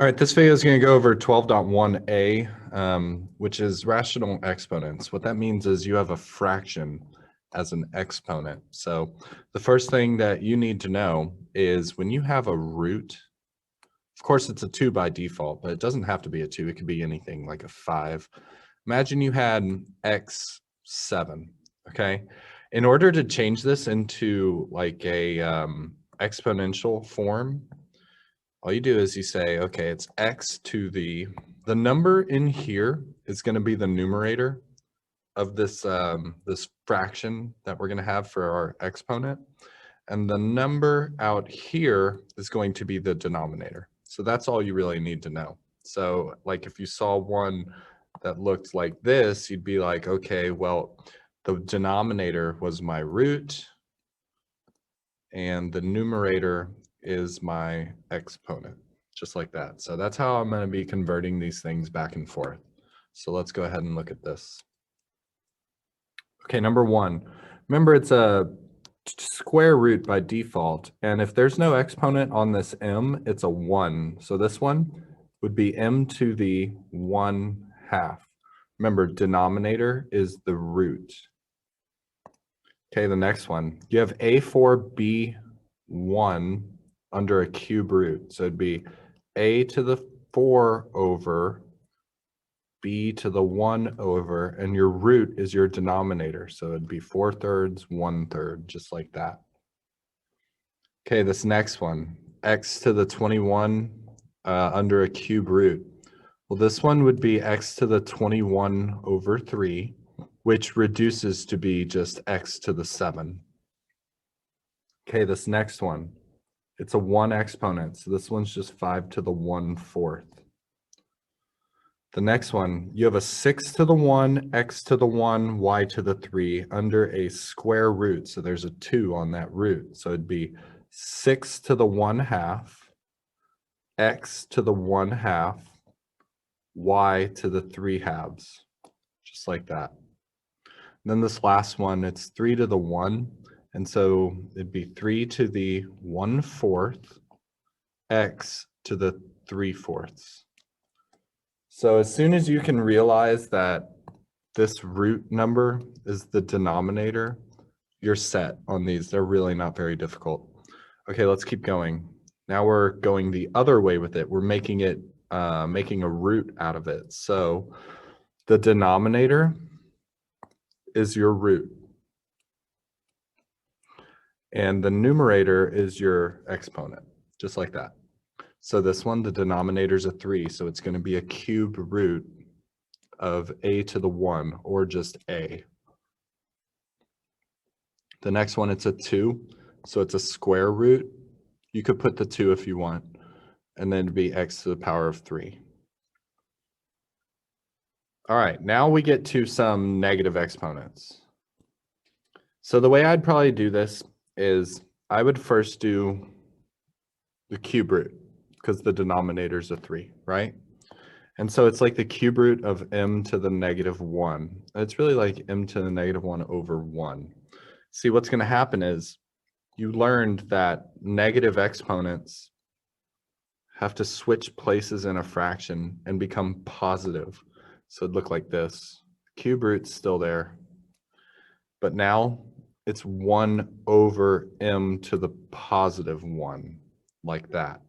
All right, this video is going to go over 12.1a, which is rational exponents. What that means is you have a fraction as an exponent. So the first thing that you need to know is when you have a root, of course it's a 2 by default, but it doesn't have to be a 2. It could be anything like a 5. Imagine you had x7, okay? In order to change this into like a exponential form, all you do is you say, okay, it's x to the number in here is going to be the numerator of this this fraction that we're going to have for our exponent, and the number out here is going to be the denominator. So that's all you really need to know. So like if you saw one that looked like this, you'd be like, okay, well, the denominator was my root and the numerator is my exponent, just like that. So that's how I'm going to be converting these things back and forth. So let's go ahead and look at this. Okay, number one, remember it's a square root by default, and if there's no exponent on this m, it's a 1. So this one would be m to the 1/2. Remember, denominator is the root. Okay, the next one, you have a4b1 under a cube root. So it'd be a to the 4 over b to the 1 over, and your root is your denominator. So it'd be 4/3, 1/3, just like that. Okay, this next one, x to the 21 under a cube root. Well, this one would be x to the 21 over 3, which reduces to be just x to the 7. Okay, this next one, it's a 1 exponent, so this one's just 5 to the 1/4. The next one, you have a 6 to the 1, x to the 1, y to the 3 under a square root, so there's a 2 on that root. So it'd be 6 to the 1/2, x to the 1/2, y to the 3/2, just like that. And then this last one, it's 3 to the 1, and so it'd be 3 to the 1/4, x to the 3/4. So as soon as you can realize that this root number is the denominator, you're set on these. They're really not very difficult. Okay, let's keep going. Now we're going the other way with it. We're making it, making a root out of it. So the denominator is your root, and the numerator is your exponent, just like that. So this one, the denominator is a 3, so it's going to be a cube root of a to the 1, or just a. The next one, it's a 2, so it's a square root. You could put the 2 if you want, and then it'd be x to the power of 3. All right, now we get to some negative exponents. So the way I'd probably do this is I would first do the cube root, because the denominator is a 3, right? And so it's like the cube root of m to the -1. It's really like m to the -1 over 1. See, what's going to happen is you learned that negative exponents have to switch places in a fraction and become positive. So it'd look like this. Cube root's still there, but now it's 1 over m to the +1, like that.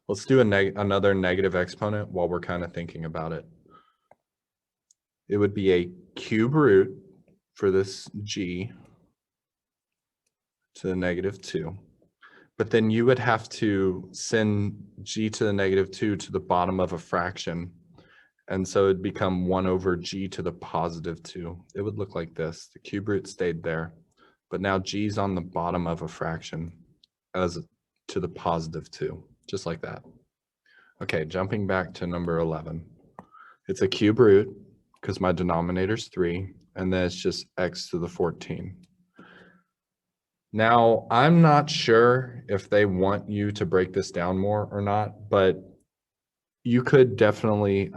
Let's do another negative exponent while we're kind of thinking about it. It would be a cube root for this g to the -2. But then you would have to send g to the -2 to the bottom of a fraction. And so it'd become 1 over g to the +2. It would look like this. The cube root stayed there, but now g's on the bottom of a fraction as to the +2, just like that. Okay, jumping back to number 11. It's a cube root because my denominator's 3, and then it's just x to the 14. Now, I'm not sure if they want you to break this down more or not, but you could definitely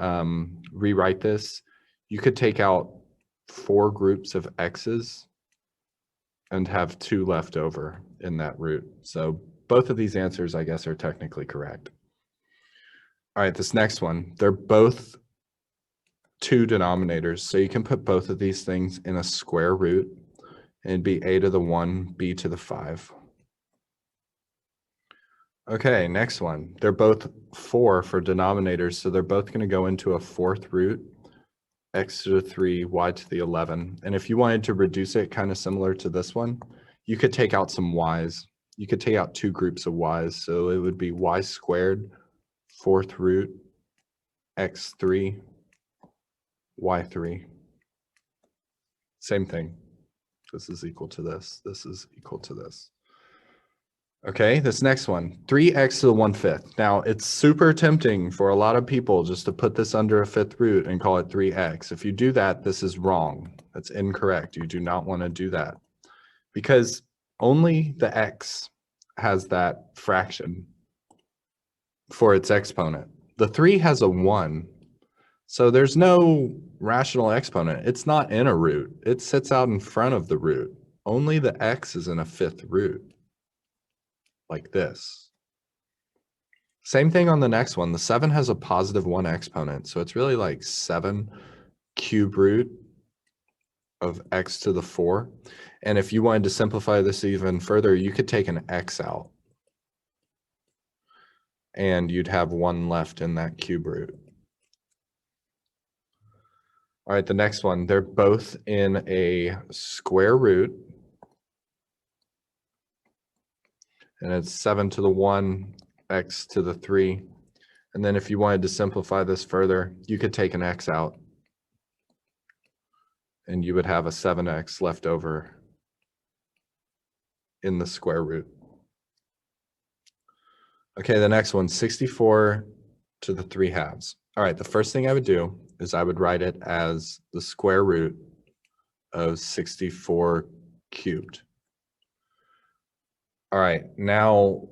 rewrite this. You could take out 4 groups of x's and have 2 left over in that root. So both of these answers, I guess, are technically correct. All right, this next one, they're both two denominators. So you can put both of these things in a square root, and it'd be a to the 1, b to the 5. Okay, next one. They're both 4 for denominators, so they're both going to go into a fourth root, x to the 3, y to the 11. And if you wanted to reduce it kind of similar to this one, you could take out some y's. You could take out two groups of y's. So it would be y squared, fourth root, x3, y3. Same thing. This is equal to this. This is equal to this. Okay, this next one, 3x to the 1/5. Now, it's super tempting for a lot of people just to put this under a fifth root and call it 3x. If you do that, this is wrong. That's incorrect. You do not want to do that because only the x has that fraction for its exponent. The 3 has a 1, so there's no rational exponent. It's not in a root. It sits out in front of the root. Only the x is in a fifth root. Like this. Same thing on the next one. The 7 has a positive 1 exponent. So it's really like 7 cube root of x to the 4. And if you wanted to simplify this even further, you could take an x out. And you'd have 1 left in that cube root. All right, the next one. They're both in a square root. And it's 7 to the 1, x to the 3. And then if you wanted to simplify this further, you could take an x out. And you would have a 7x left over in the square root. Okay, the next one, 64 to the 3 halves. All right, the first thing I would do is I would write it as the square root of 64 cubed. All right, now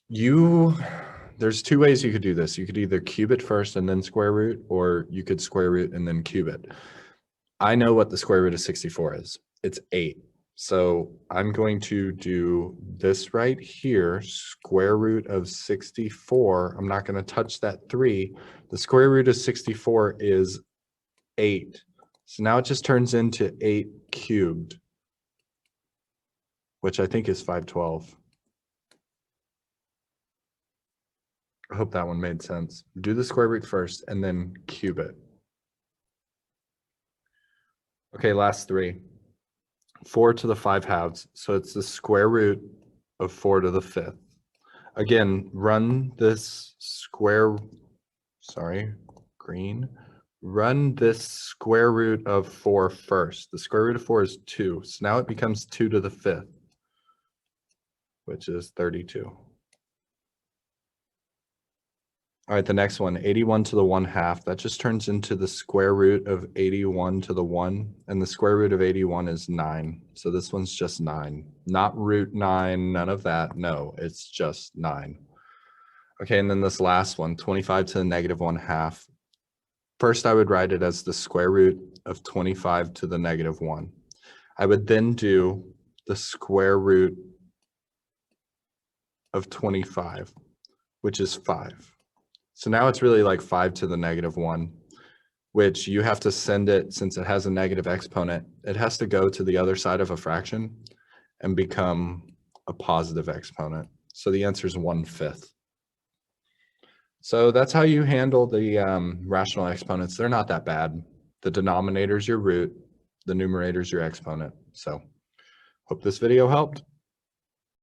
there's two ways you could do this. You could either cube it first and then square root, or you could square root and then cube it. I know what the square root of 64 is. It's 8. So I'm going to do this right here, square root of 64. I'm not going to touch that 3. The square root of 64 is 8. So now it just turns into 8 cubed, which I think is 512. I hope that one made sense. Do the square root first and then cube it. Okay, last 3. 4 to the 5 halves. So it's the square root of 4 to the 5th. Again, run this run this square root of 4 first. The square root of 4 is 2. So now it becomes 2 to the 5th, which is 32. All right, the next one, 81 to the 1/2. That just turns into the square root of 81 to the 1. And the square root of 81 is 9. So this one's just 9. Not root 9, none of that. No, it's just 9. Okay, and then this last one, 25 to the negative 1/2. First, I would write it as the square root of 25 to the negative 1. I would then do the square root of 25, which is 5. So now it's really like 5 to the negative 1, which you have to send it, since it has a negative exponent, it has to go to the other side of a fraction and become a positive exponent. So the answer is 1/5. So that's how you handle the rational exponents. They're not that bad. The denominator is your root, the numerator is your exponent. So hope this video helped.